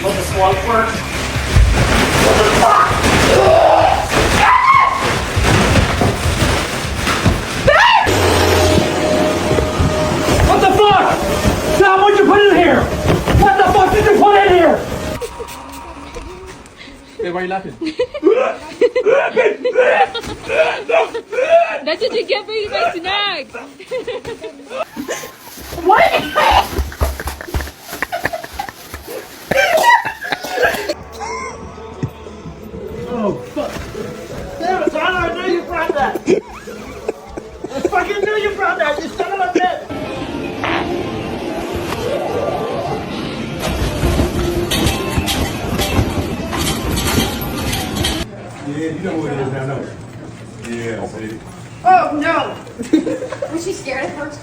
Let the swamp first. What the fuck? What the fuck? Tom, what'd you put in here? What the fuck did you put in here? Hey, why are you laughing? That's what you get for eating my snacks. What? Oh, fuck. Damn it, Tyler, I knew you brought that. I fucking knew you brought that, you son of a bitch. Yeah, you know what it is now, no? Yeah, baby. Oh no! Was she scared at first?